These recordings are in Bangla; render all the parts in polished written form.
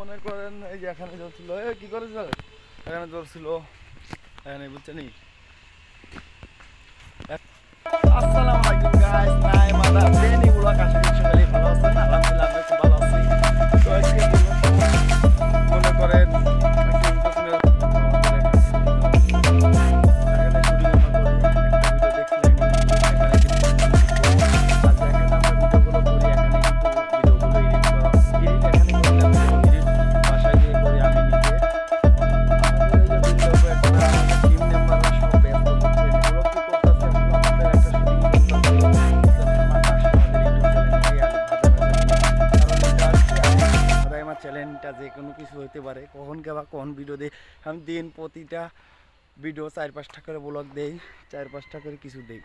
মনে করেন এই যে এখানে চলছিল কি করেছিল এখানে চলছিল এখানে বুঝছেন আসসালামু আলাইকুম গাইস নাই মাদা দেনি গুলো কাছে সকালে ভালো আছেন আলহামদুলিল্লাহ আমি খুব ভালো আছি তো আজকে মনে করেন চ্যালেঞ্জটা যে কোনো কিছু হইতে পারে কখন কে বা কোন ভিডিও দেই আমি দিন প্রতিটা ভিডিও 4-5টা করে ব্লগ দেই 4-5টা করে কিছু দেই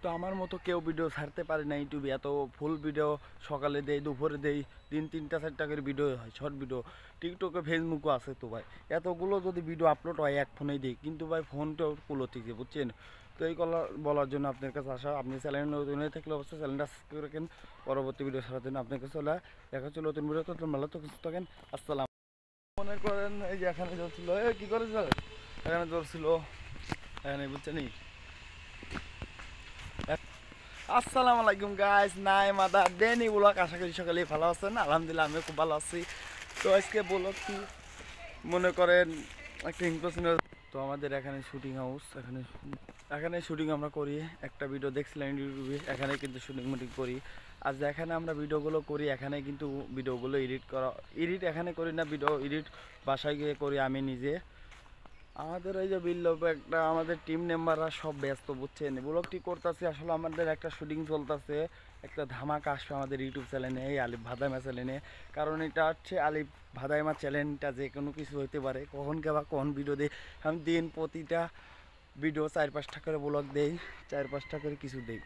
তো আমার মতো কেউ ভিডিও ছাড়তে পারে না ইউটিউবে এত ফুল ভিডিও সকালে দেই দুপুরে দেই দিন 3টা-4টা করে ভিডিও হয় শর্ট ভিডিও টিকটকে ফেসবুকও আছে তো ভাই এতগুলো যদি ভিডিও আপলোড হয় এক ফোনেই দিই কিন্তু ভাই ফোনটাও কুলো থেকে বুঝছেন তো এই বলার জন্য আপনার কাছে আসা আপনি চ্যানেল নতুন হয়ে থাকলে অবশ্যই চ্যানেলটা সাবস্ক্রাইব রাখেন পরবর্তী ভিডিও ছাড়ার জন্য আপনার কাছে চলে দেখা চলো নতুন ভিডিও তো ভালো তো সুস্থ থাকেন আসসালাম মনে করেন এই যে এখানে চলছিল কি করেছিল এখানে চলছিল এখানে বুঝছেন আসসালামু আলাইকুম গাইস নাই মাদা দেনি ব্লগ আশা করি সকালে ভালো আছেন আলহামদুলিল্লাহ আমি খুব ভালো আছি তো আজকে ব্লগ কি মনে করেন একটা ইম্প্রেশনাল তো আমাদের এখানে শুটিং হাউস এখানে শুটিং আমরা করি একটা ভিডিও দেখছিলাম ইউটিউবে এখানে কিন্তু শুটিং মুটিং করি আর যেখানে আমরা ভিডিওগুলো করি এখানে কিন্তু ভিডিওগুলো এডিট এখানে করি না ভিডিও এডিট বাসায় গিয়ে করি আমি নিজে আমাদের এই যে বিল্লভ একটা আমাদের টিম মেম্বাররা সব ব্যস্ত বুঝছেন ব্লগটি করতেছে আসলে আমাদের একটা শুটিং চলতেছে একটা ধামাকা আসবে আমাদের ইউটিউব চ্যানেলে এই আলিফ ভাদাইমা চ্যানেলে কারণ এটা হচ্ছে আলিফ ভাদাইমা চ্যানেলটা যে কোনো কিছু হইতে পারে কখন কে বা কোন ভিডিও দিই আমি দিন প্রতিটা ভিডিও 4-5টা করে ব্লগ দেই 4-5টা করে কিছু দেই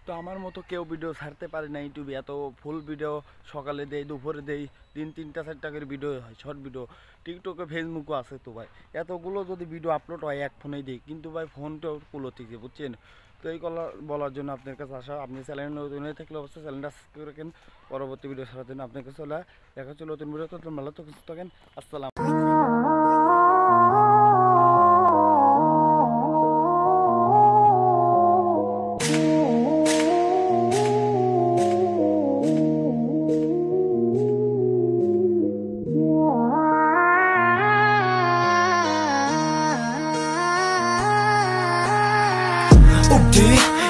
তো আমার মতো কেউ ভিডিও ছাড়তে পারে না ইউটিউবে এত ফুল ভিডিও সকালে দেই দুপুরে দেই দিন 3টা-4টা করে ভিডিও হয় শর্ট ভিডিও টিকটকে ফেসবুকও আছে তো ভাই এতগুলো যদি ভিডিও আপলোড হয় এক ফোনেই দিই কিন্তু ভাই ফোনটাও কুলো থেকে বুঝছেন তো এই বলার জন্য আপনার কাছে আসা আপনি চ্যানেল নতুন হয়ে থাকলে অবশ্যই চ্যানেলটা সাবস্ক্রাইব রাখেন পরবর্তী ভিডিও ছাড়ার জন্য আপনার কাছে চলে দেখা চলো নতুন ভিডিও তো ভালো তো সুস্থ থাকেন আসসালাম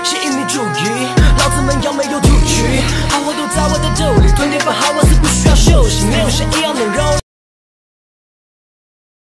吸引你注意，老子们要没有出去，好货都在我的兜里，20把好我是不需要休息。